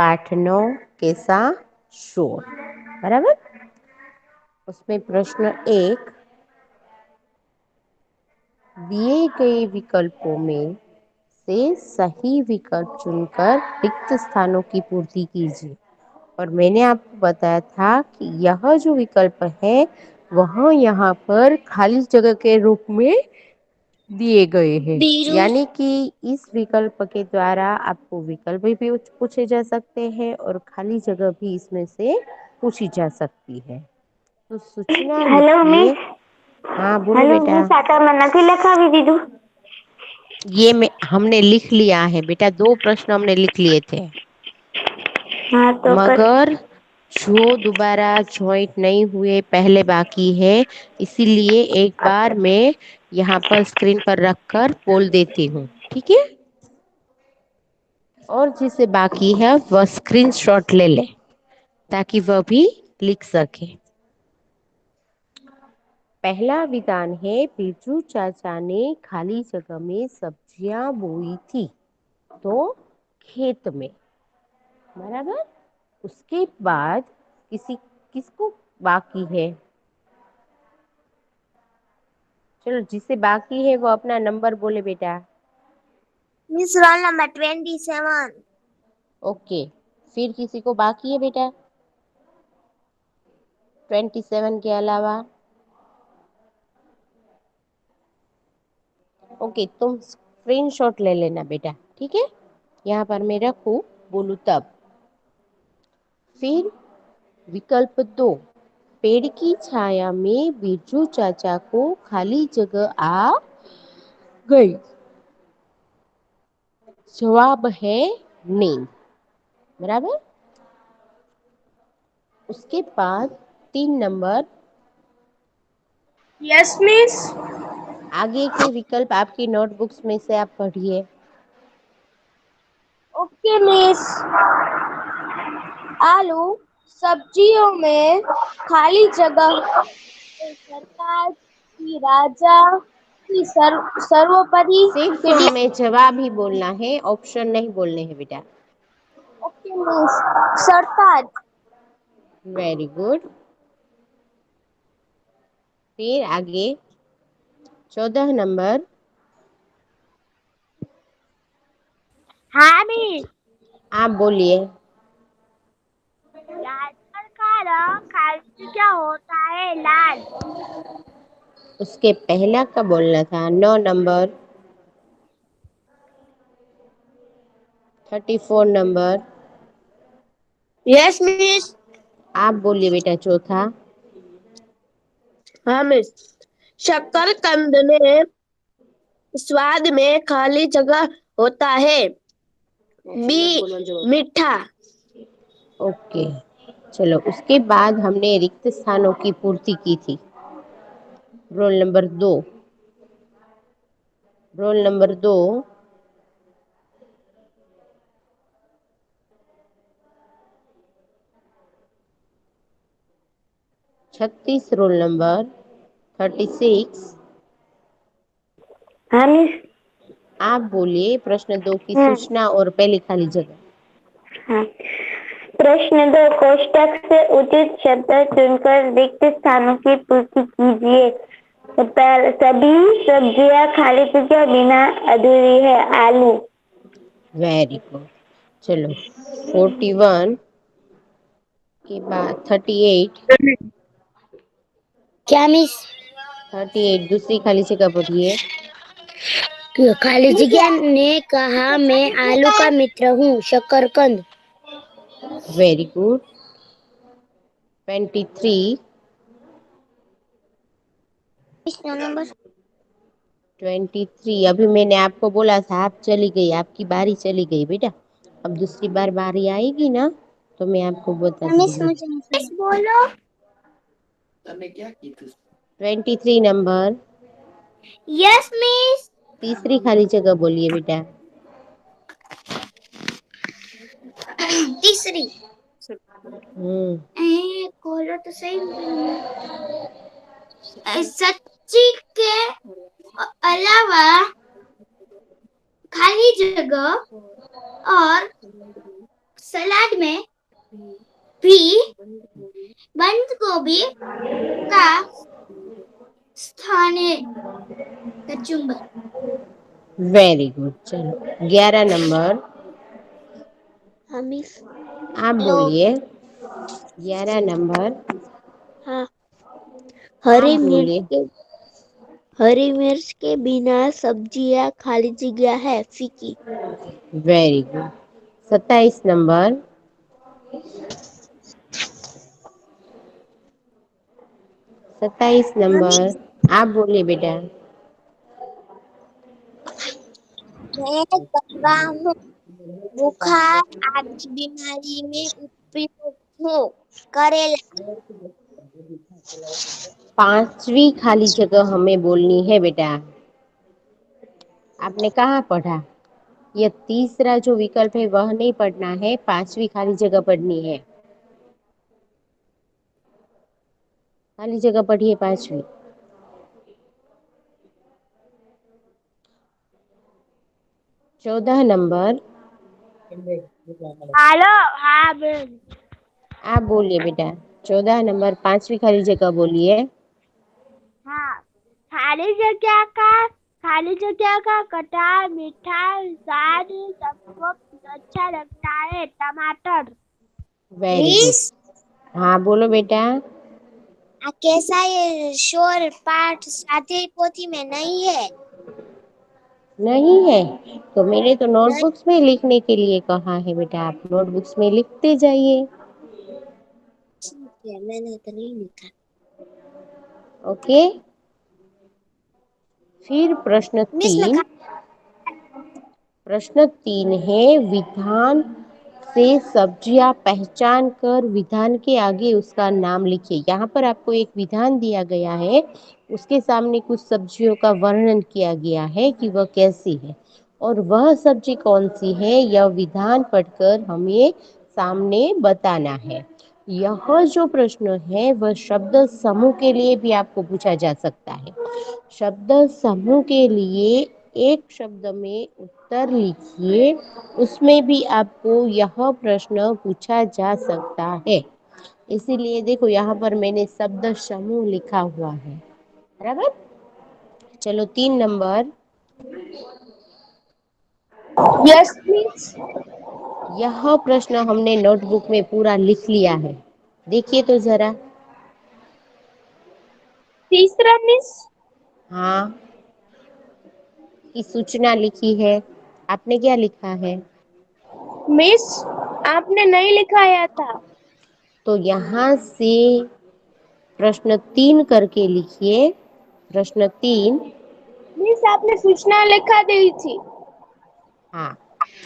पाठ 9 कैसा शोर। बराबर। उसमें प्रश्न 1, दिए गए विकल्पों में से सही विकल्प चुनकर रिक्त स्थानों की पूर्ति कीजिए। और मैंने आपको बताया था कि यह जो विकल्प है वह यहाँ पर खाली जगह के रूप में दिए गए हैं। यानी कि इस विकल्प के द्वारा आपको विकल्प भी पूछे जा सकते हैं और खाली जगह भी इसमें से पूछी जा सकती है। तो सूचना हेलो लिखिए। मिस। हाँ बोलो हेलो बेटा। मिस, आटा में નથી લખાવી દીધું? हमने लिख लिया है बेटा, 2 प्रश्न हमने लिख लिए थे। हाँ तो मगर जो दोबारा ज्वाइंट नहीं हुए पहले बाकी है, इसीलिए एक बार मैं यहाँ पर स्क्रीन पर रखकर बोल देती हूँ, ठीक है। और जिसे बाकी है वह स्क्रीनशॉट ले ले ताकि वह भी लिख सके। पहला विधान है, बिरजू चाचा ने खाली जगह में सब्जियां बोई थी तो खेत में। बराबर। उसके बाद किसको बाकी है? चलो जिसे बाकी है वो अपना नंबर बोले बेटा। Miss roll number 27। ओके। फिर किसी को बाकी है बेटा 27 के अलावा? ओके, तुम स्क्रीनशॉट ले लेना बेटा, ठीक है। यहाँ पर मैं रखूं, बोलूं तब। फिर विकल्प 2, पेड़ की छाया में बिरजू चाचा को खाली जगह आ गई। जवाब है नींद। बराबर। उसके बाद 3 नंबर, यस मिस। आगे के विकल्प आपकी नोटबुक्स में से आप पढ़िए। Okay miss. आलू सब्जियों में खाली जगह है। सरकार की राजा की सर्वोपरि सिर्फ चिड़िया। हमें जवाब ही बोलना है, ऑप्शन नहीं बोलने हैं बेटा। Okay miss. Sartaj. Very good. फिर आगे 14 नंबर, हाँ मिस। आप बोलिए। गाजर का रंग खाली क्या होता है? लाल। उसके पहला का बोलना था 9 नंबर, 34 नंबर। Yes miss. आप बोलिए बेटा चौथा। हाँ मिस। शकरकंद में स्वाद में खाली जगह होता है। बी मीठा। ओके। चलो उसके बाद हमने रिक्त स्थानों की पूर्ति की थी। Roll number 2, roll number 2, 36 roll number 36। हाँ मिस। आप बोलिए प्रश्न 2 की हाँ। सूचना और पहली खाली जगह। हाँ। प्रश्न 2, कोष्टक से उचित शब्द चुनकर रिक्त स्थानों की पूर्ति कीजिए। सभी सब्जियां खाली जगह बिना अधूरी है। आलू। Very good. चलो 41 के बाद 38। क्या मिस? 38 दूसरी खाली जगह पढ़िए। खाली जगह ने कहा, मैं आलू का मित्र हूँ। शकरकंद। Very good. 23। 23 अभी मैंने आपको बोला था, आप चली गई, आपकी बारी चली गई बेटा। अब दूसरी बार बारी आएगी ना तो मैं आपको बता दूंगी। मिस बोलो। 23 नंबर, यस मिस। तीसरी खाली जगह बोलिए बेटा। तीसरी। हम्म। खोलो तो सही। सच्ची के अलावा खाली जगह और सलाद में भी बंद गोभी का स्थान है। कचुम्बर। Very good. चलो 11 नंबर हम आप लोग। बोलिए। 11 नंबर हाँ। आप हरी मिर्च बोलिए। के हरी मिर्च के बिना सब्जियां खाली जगह है, फीकी। Very good. 27 नंबर 27 नंबर आप बोलिए बेटा। मैं दवा हूँ, बुखार आदि बीमारी में उपयोग हूँ। करेला। 5वीं खाली जगह हमें बोलनी है बेटा। आपने कहाँ पढ़ा? यह तीसरा जो विकल्प है वह नहीं पढ़ना है, 5वीं खाली जगह पढ़नी है। खाली जगह पढ़िए 5वीं। 14 नंबर हेलो। हाँ बहन। आप बोलिए बेटा। 14 नंबर 5वीं खाली जगह बोलिए। हाँ। खाली जगह का कटार मीठा स्वाद सबको अच्छा लगता है। टमाटर। Very good. मिस, हाँ बोलो बेटा। कैसा ये शोर पाठ साथी पोथी में नहीं है? नहीं है तो मैंने तो नहीं। नोटबुक्स में लिखने के लिए कहा है बेटा, आप नोटबुक्स में लिखते जाइए। ठीक है, मैंने तो नहीं लिखा। ओके। फिर प्रश्न मिस ने 3। प्रश्न 3 है, विधान से सब्जियां पहचान कर विधान के आगे उसका नाम लिखिए। यहाँ पर आपको एक विधान दिया गया है, उसके सामने कुछ सब्जियों का वर्णन किया गया है कि वह कैसी है और वह सब्जी कौन सी है, यह विधान पढ़कर हमें सामने बताना है। यह जो प्रश्न है वह शब्द समूह के लिए भी आपको पूछा जा सकता है। शब्द समूह के लिए एक शब्द में उत्तर लिखिए, उसमें भी आपको यह प्रश्न पूछा जा सकता है। इसीलिए देखो यहाँ पर मैंने शब्द समूह लिखा हुआ है, बराबर। चलो 3 नंबर। Yes miss. यह प्रश्न हमने नोटबुक में पूरा लिख लिया है, देखिए तो जरा। तीसरा मिस। हाँ, की सूचना लिखी है। आपने क्या लिखा है? मिस, आपने नहीं लिखाया था। तो यहाँ से प्रश्न 3 करके लिखिए। प्रश्न 3। मिस, आपने सूचना लिखा दी थी। हाँ,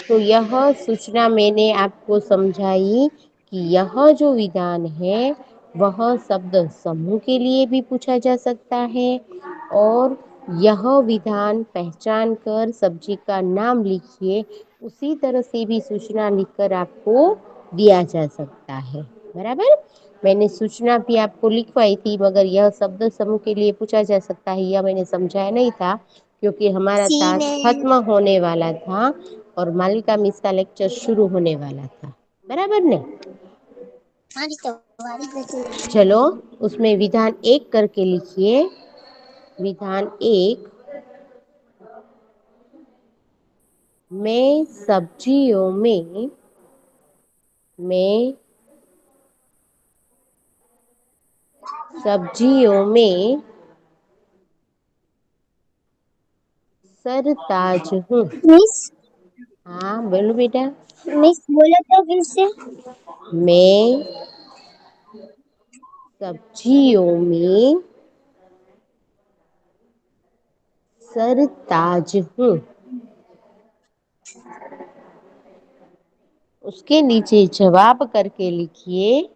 तो यह सूचना मैंने आपको समझाई कि यह जो विधान है वह शब्द समूह के लिए भी पूछा जा सकता है और यह विधान पहचान कर सब्जी का नाम लिखिए, उसी तरह से भी सूचना लिखकर आपको दिया जा सकता है, बराबर। मैंने सूचना भी आपको लिखवाई थी, मगर यह शब्द समूह के लिए पूछा जा सकता है यह मैंने समझाया नहीं था, क्योंकि हमारा टास्क खत्म होने वाला था और मालिका मिस का लेक्चर शुरू होने वाला था, बराबर ने। चलो उसमें विधान 1 करके लिखिए। विधान 1, मैं सब्जियों में सरताज हूँ। मिस। हाँ बोलो बेटा। मिस बोले तो फिर से। मैं सब्जियों में सरताज हूँ। उसके नीचे जवाब करके लिखिए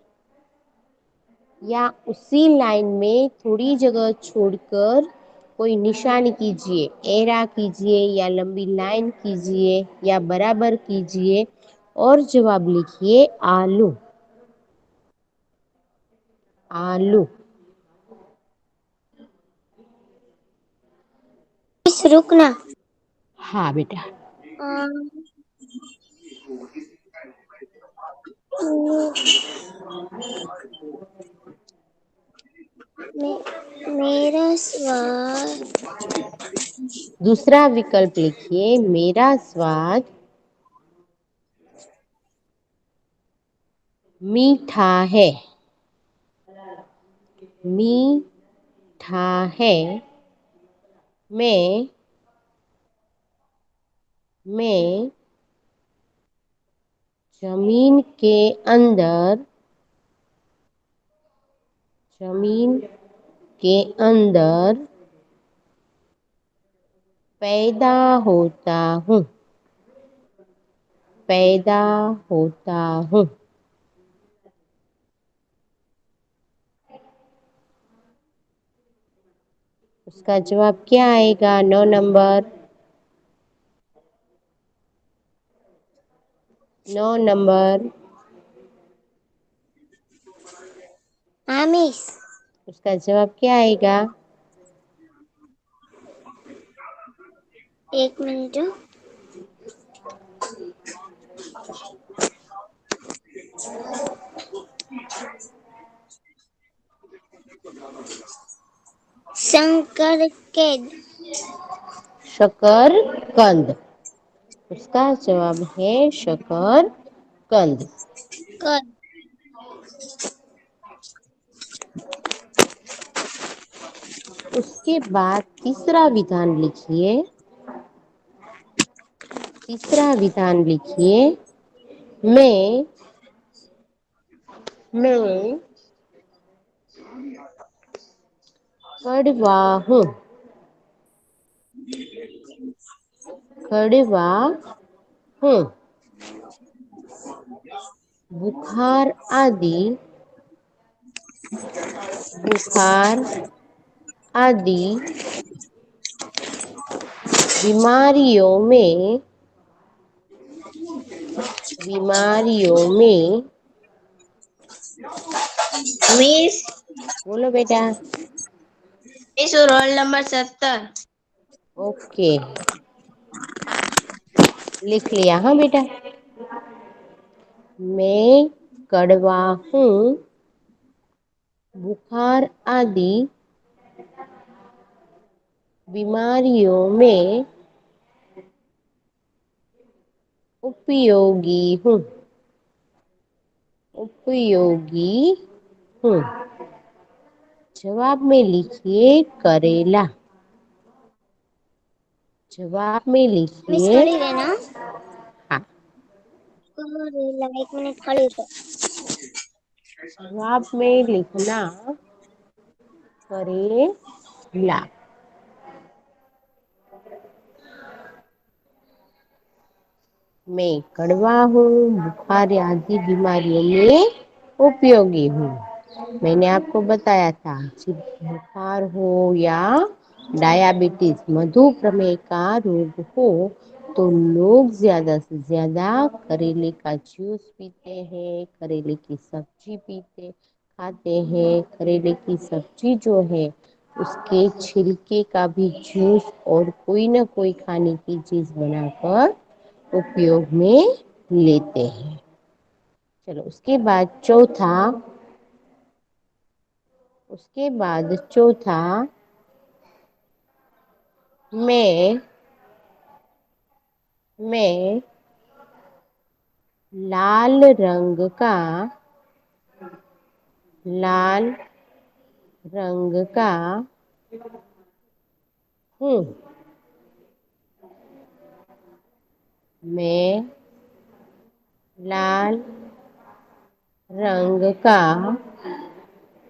या उसी लाइन में थोड़ी जगह छोड़कर कोई निशान कीजिए, एरा कीजिए या लंबी लाइन कीजिए या बराबर कीजिए और जवाब लिखिए आलू। आलू। मिस रुकना। हाँ बेटा। मेरा स्वाद दूसरा विकल्प लिखिए, मेरा स्वाद मीठा है। मीठा है। मैं जमीन के अंदर जमीन के अंदर पैदा होता हूँ। पैदा होता हूँ। उसका जवाब क्या आएगा? 9 नंबर। 9 नंबर। हाँ मिस। उसका जवाब क्या आएगा? 1 मिनट। शकरकंद। शकरकंद। उसका जवाब है शकरकंद। कंद। उसके बाद तीसरा विधान लिखिए। तीसरा विधान लिखिए, मैं कड़वा हूँ। कड़वा हूँ। बुखार आदि बुखार आदि बीमारियों में मिस। बोलो बेटा। Miss roll number 70। ओके, लिख लिया? हाँ बेटा। मैं कड़वा हूँ। बुखार आदि बीमारियों में उपयोगी हूँ। उपयोगी हूँ। जवाब में लिखिए करेला। जवाब में मिस लिखिए। खड़ी रहना। हाँ। करेला 1 मिनट खड़ी रहो। जवाब में लिखना करेला। मैं कड़वा हूँ, बुखार आदि बीमारियों में उपयोगी हूँ। मैंने आपको बताया था, बुखार हो या डायबिटीज, मधुमेह का रोग हो, तो लोग ज्यादा से ज्यादा करेले का जूस पीते हैं, करेले की सब्जी खाते हैं। करेले की सब्जी जो है, उसके छिलके का भी जूस और कोई ना कोई खाने की चीज बनाकर उपयोग में लेते हैं। चलो, उसके बाद चौथा, मैं मैं लाल रंग का लाल रंग का हूँ। मैं लाल रंग का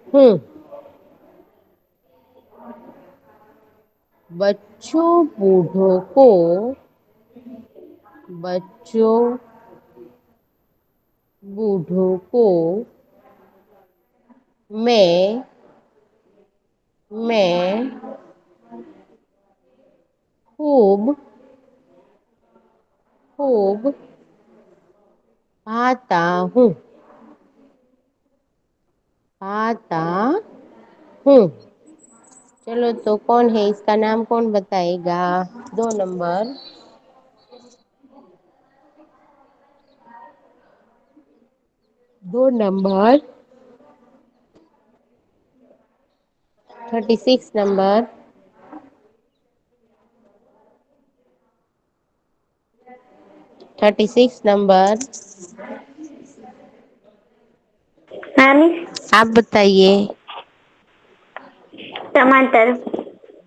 हूँ। बच्चों बूढ़ों को बच्चों बूढ़ों को मैं खूब खूब भाता हूँ। भाता हूँ। चलो, तो कौन है इसका नाम? कौन बताएगा? 2 नंबर। दो नंबर 36 नंबर 36 नंबर। हाँ मिस। आप बताइए। टमाटर।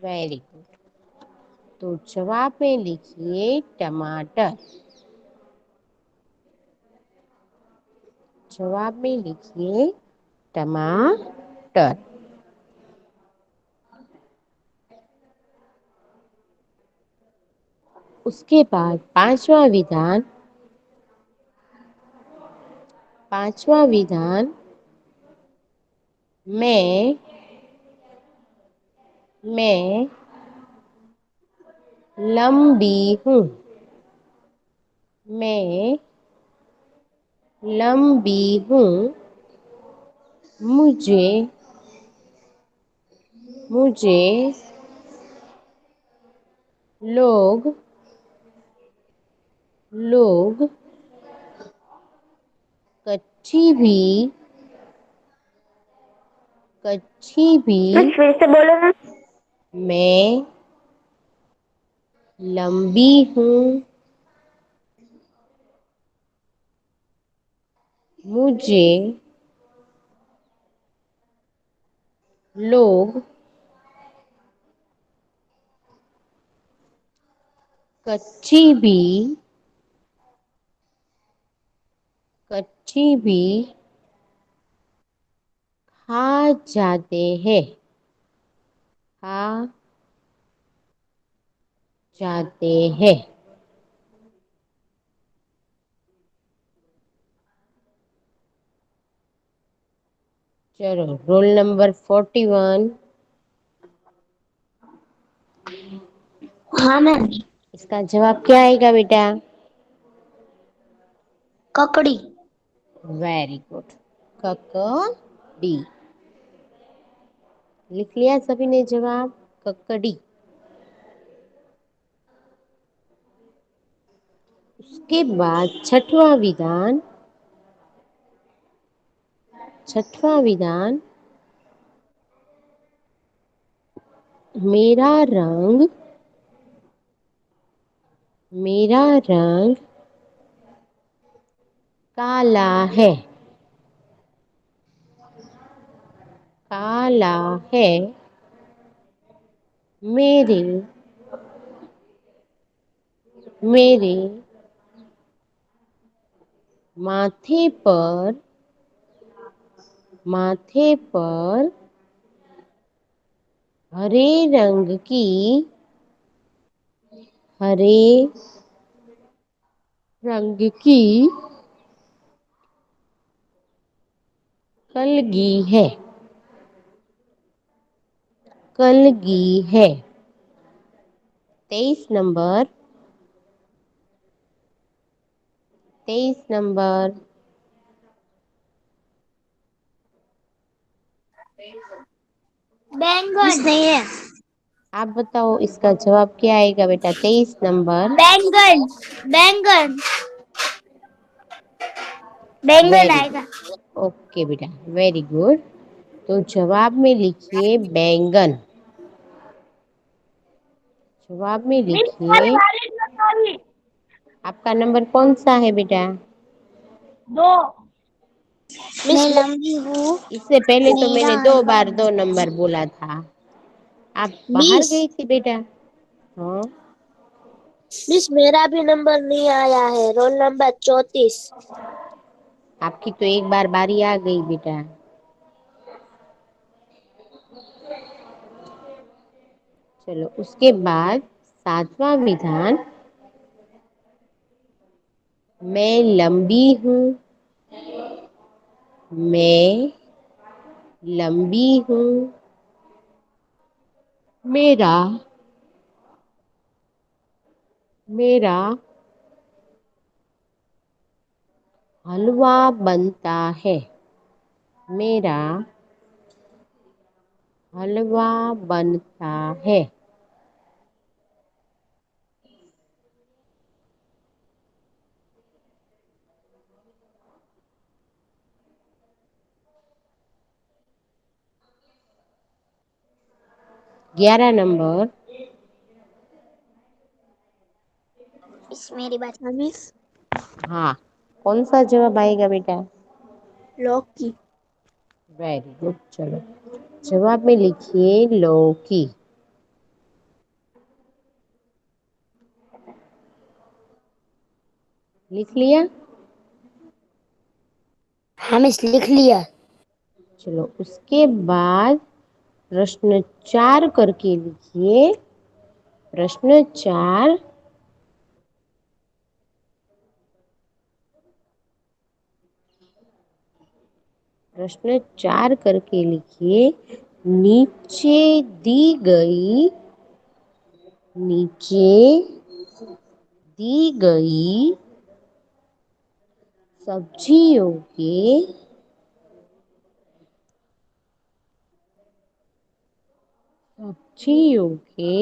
Very good. तो जवाब में लिखिए टमाटर। जवाब में लिखिए टमाटर। उसके बाद पांचवा विधान मैं लंबी हूँ। मैं लंबी हूँ। मुझे मुझे लोग लोग कच्ची भी मिस फिर से बोलो ना। मैं लंबी हूँ। मुझे लोग कच्ची भी कच्ची भी खा जाते हैं। खा जाते हैं। चलो रोल नंबर 41। हाँ मैम। इसका जवाब क्या आएगा बेटा? ककड़ी। Very good. ककड़ी। लिख लिया सभी ने जवाब? ककड़ी। उसके बाद छठवां विधान मेरा रंग काला है। काला है। मेरे मेरे माथे पर हरे रंग की हरे रंग की कलगी है। कलगी है। 23 नंबर 23 नंबर मिस बैंगन। नहीं है। आप बताओ इसका जवाब क्या आएगा बेटा? 23 नंबर। बैंगन। बैंगन। बैंगन वेरी आएगा। गुड। ओके बेटा, वेरी गुड। तो जवाब में लिखिए बैंगन। जवाब में मिस लिखिए। आपका नंबर कौन सा है बेटा? दो। मिस मैं लंबी हूँ। इससे पहले तो मेरा मैंने 2 बार 2 नंबर बोला था। आप बाहर मिस गई थी बेटा? हाँ। मिस मेरा भी नंबर नहीं आया है। Roll number 34। आपकी तो एक बार बारी आ गई बेटा। चलो उसके बाद 7वां विधान मैं लंबी हूँ। मैं लंबी हूँ। मेरा मेरा हलवा बनता है। मेरा हलवा बनता है। 11 नंबर। इस मेरी बात 20। हाँ, कौन सा जवाब आएगा बेटा? लौकी। Very good. चलो, जवाब में लिखिए लौकी। लिख लिया? हाँ मिस, लिख लिया। चलो, उसके बाद प्रश्न 4 करके लिखिए। प्रश्न 4। प्रश्न 4 करके लिखिए। नीचे दी गई नीचे दी गई सब्जियों के सब्जियों के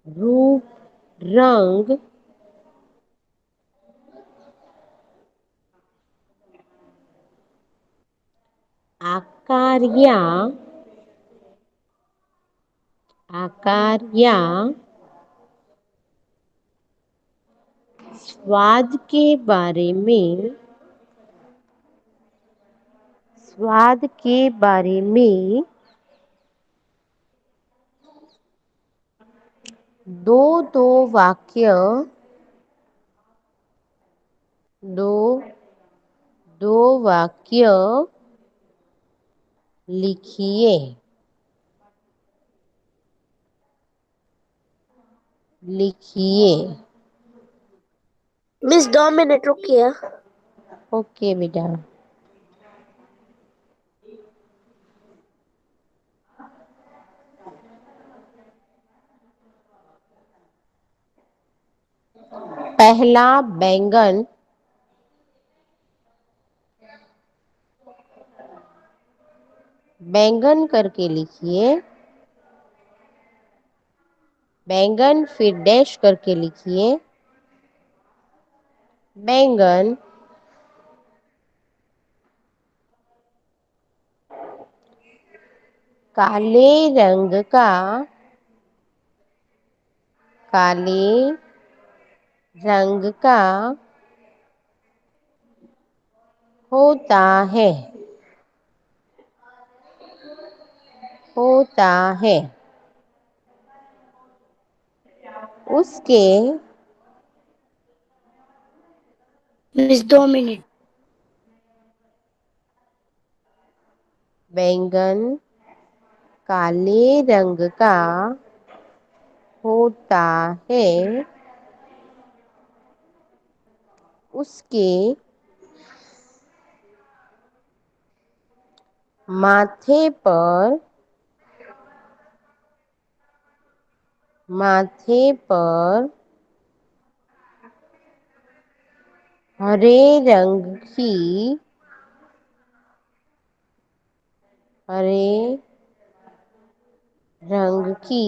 रूप, रंग, आकार या स्वाद के बारे में दो दो वाक्य दो दो वाक्य लिखिए। लिखिए। मिस 2 मिनट रुकिए। ओके बेटा। पहला बैंगन। बैंगन करके लिखिए। बैंगन फिर डैश करके लिखिए। बैंगन। काले रंग का काले रंग का होता है। होता है। उसके मिस 2 मिनट। बैंगन काले रंग का होता है। उसके माथे पर माथे पर हरे रंग की हरे रंग की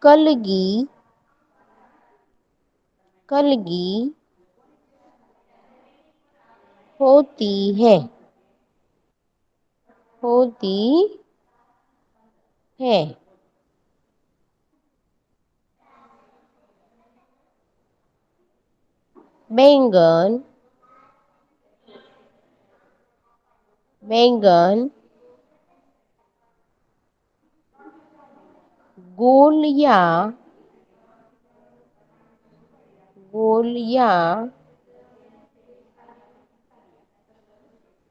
कलगी कलगी होती है। होती है। बैंगन बैंगन गोल या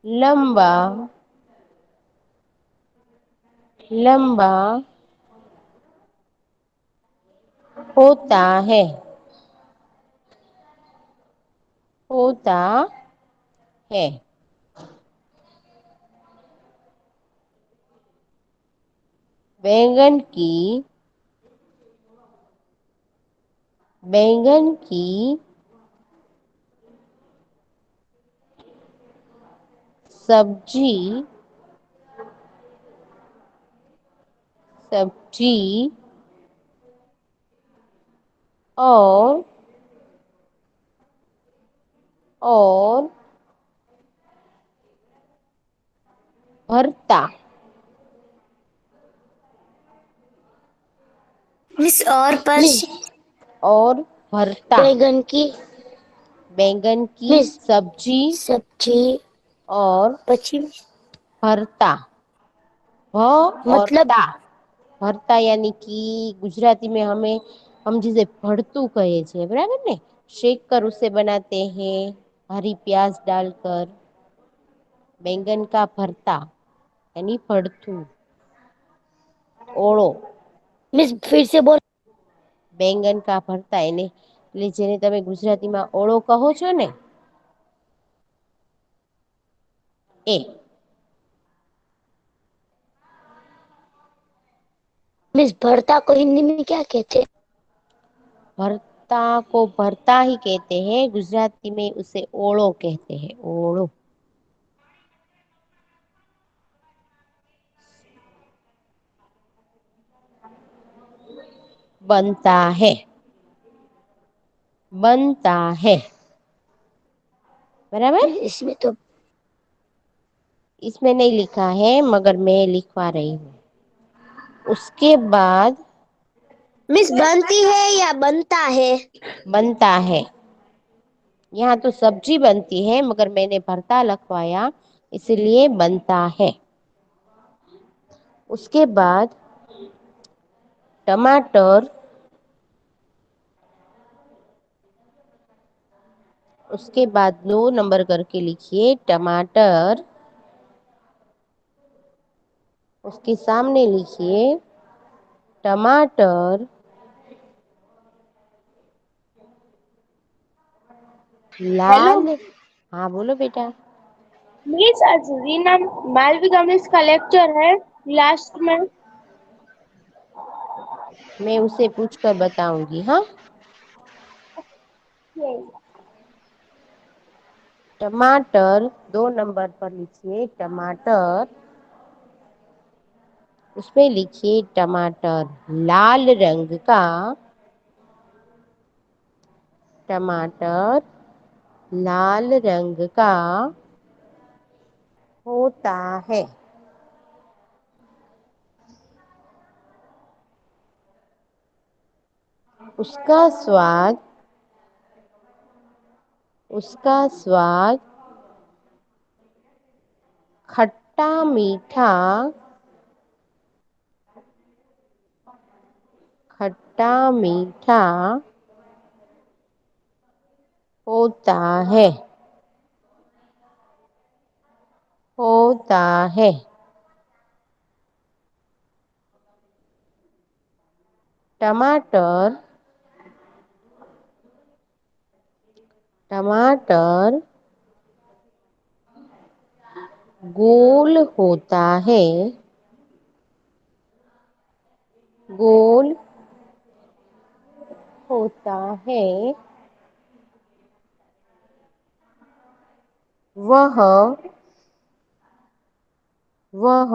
लंबा लंबा होता है। होता है। बैंगन की सब्जी सब्जी और और भरता। मिस और पर मिस और भरता। बैगन की बैंगन की मिस सब्जी सब्जी और પછી भरता। भ और मतलब ता। भरता यानी कि गुजराती में हम जिसे भरतू कहे छे, बराबर ने। शेक कर उसे बनाते हैं, हरी प्याज डालकर। बैंगन का भरता यानी भरतू। ओळो। मिस फिर से बोल। बैंगन का ભરતા એને એટલે જેને તમે ગુજરાતીમાં ઓળો કહો છો ને એ। मिस भरता को हिंदी में क्या कहते हैं? भरता को भरता ही कहते हैं, गुजराती में उसे ओळो कहते हैं, ओळो। बनता है। बनता है, बराबर। इसमें तो इसमें नहीं लिखा है मगर मैं लिखवा रही हूँ। उसके बाद मिस बनती है या बनता है? बनता है। यहाँ तो सब्जी बनती है मगर मैंने भरता लिखवाया, इसलिए बनता है। उसके बाद टमाटर। उसके बाद 2 नंबर करके लिखिए टमाटर। उसके सामने लिखिए टमाटर। हेलो लाल। हाँ बोलो बेटा। मिस, आज रीना मालविका मिस का लेक्चर है लास्ट में। मैं उसे पूछ कर बताऊंगी, हाँ। टमाटर 2 नंबर पर लिखिए टमाटर। उसमें लिखिए टमाटर लाल रंग का। टमाटर लाल रंग का होता है। उसका स्वाद उसका स्वाद खट्टा मीठा। खट्टा मीठा होता है। होता है। टमाटर टमाटर गोल होता है। गोल होता है। वह वह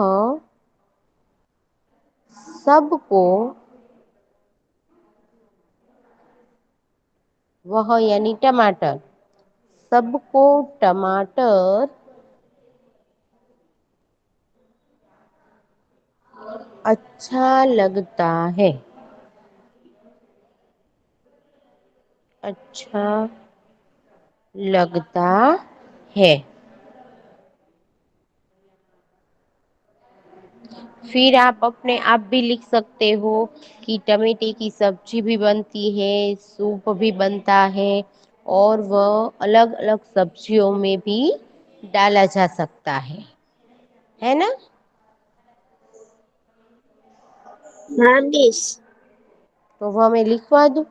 सबको। वह यानी टमाटर। सबको टमाटर अच्छा लगता है। अच्छा लगता है। फिर आप अपने आप भी लिख सकते हो कि टमाटे की सब्जी भी बनती है, सूप भी बनता है, और वह अलग अलग सब्जियों में भी डाला जा सकता है ना। हाँ मिस। तो वह मैं लिखवा दूँ,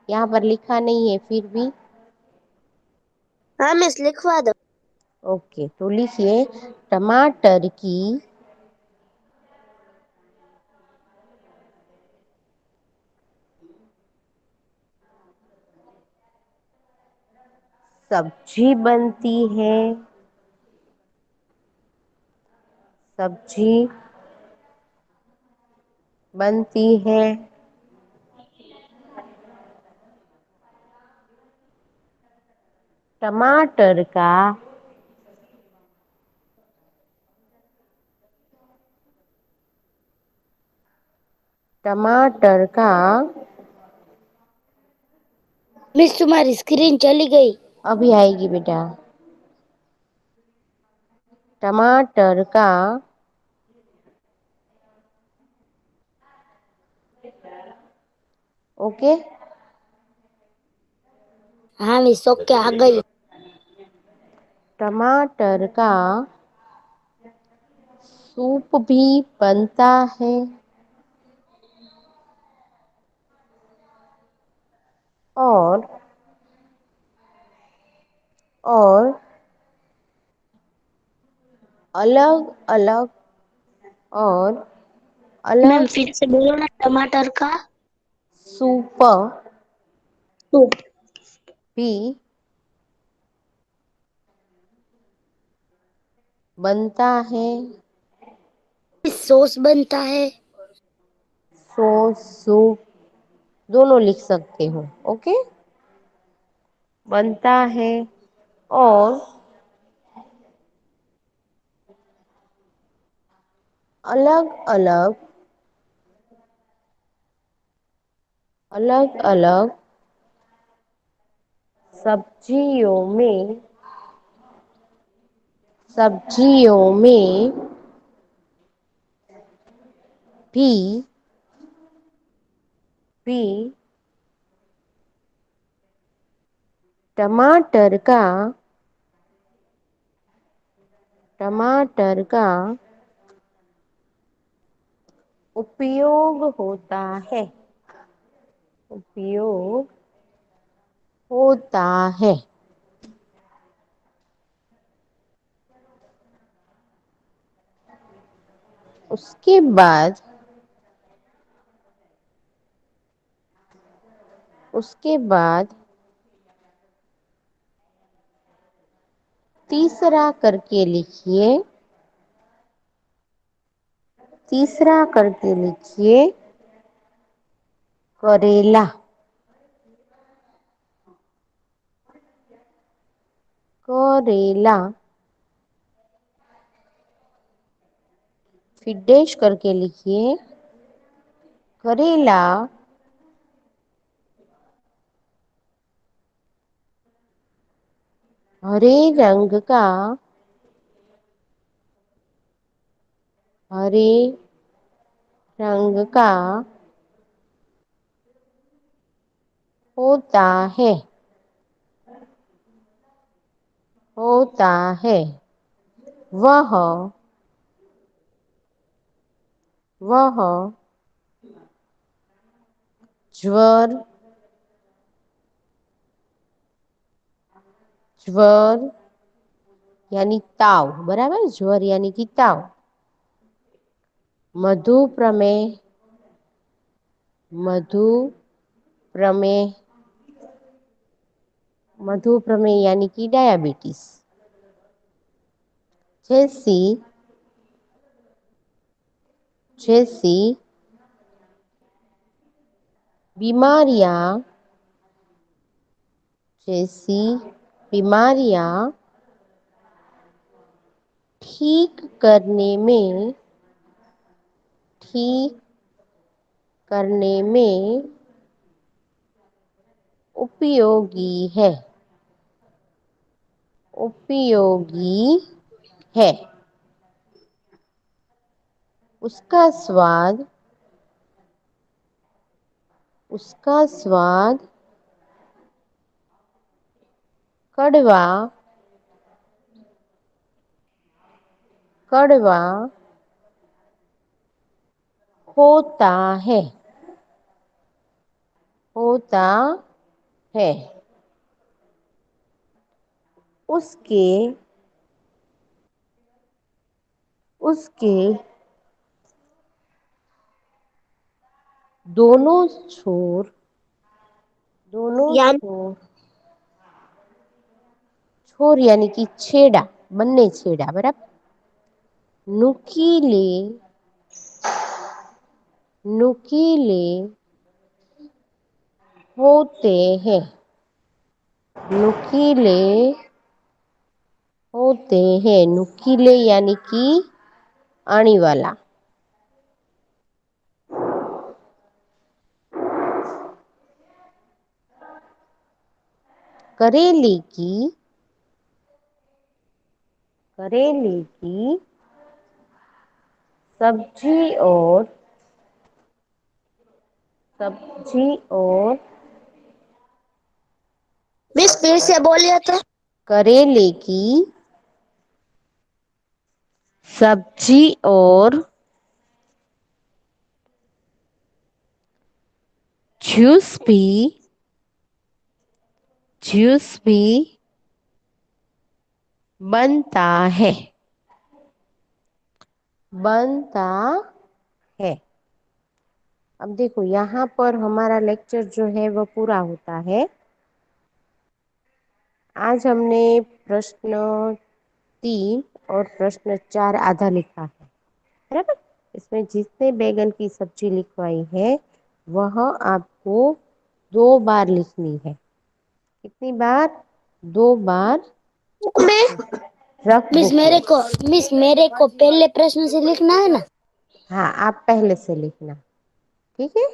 यहाँ पर लिखा नहीं है फिर भी। हाँ मिस लिखवा दो। ओके, तो लिखिए टमाटर की सब्जी बनती है। सब्जी बनती है। टमाटर का टमाटर का मिस तुम्हारी स्क्रीन चली गई। अभी आएगी बेटा। टमाटर का ओके। हाँ मिस ओके आ गई। टमाटर का सूप भी बनता है और और अलग अलग और मैम अलग फिर से बोलो ना, टमाटर का सूप सूप। भी बनता है। सॉस बनता है। सॉस सूप दोनों लिख सकते हो। ओके। बनता है और अलग अलग अलग अलग सब्जियों में भी टमाटर का उपयोग होता है। उपयोग होता है। उसके बाद तीसरा करके लिखिए। करेला। करेला। फिर डैश करके लिखिए। करेला हरे रंग का हरे रंग का होता है। होता है। वह वह ज्वर ज्वर यानी ताव। बराबर। ज्वर यानी कि ताव। मधु प्रमेह मधु प्रमेह यानी कि डायबिटीज जैसी बीमारियां ठीक करने में उपयोगी है। है। उसका स्वाद कड़वा कड़वा होता है। होता है। उसके दोनों छोर यानी छोर यानी कि छेड़ा। बन्ने छेड़ा। बराबर। नुकीले नुकीले होते हैं। नुकीले होते हैं। नुकीले यानी कि आने वाला। करेले की सब्जी और मिस फिर से बोलिए तो। करेले की सब्जी और जूस भी बनता है बनता है। अब देखो यहाँ पर हमारा लेक्चर जो है वो पूरा होता है। आज हमने प्रश्न 3 और प्रश्न 4 आधा लिखा है, बराबर। इसमें जिसने बैगन की सब्जी लिखवाई है वह आपको 2 बार लिखनी है। कितनी बार? 2 बार। रफ मिस बुक में। मेरे को पहले प्रश्न से लिखना है ना? हाँ, आप पहले से लिखना, ठीक है।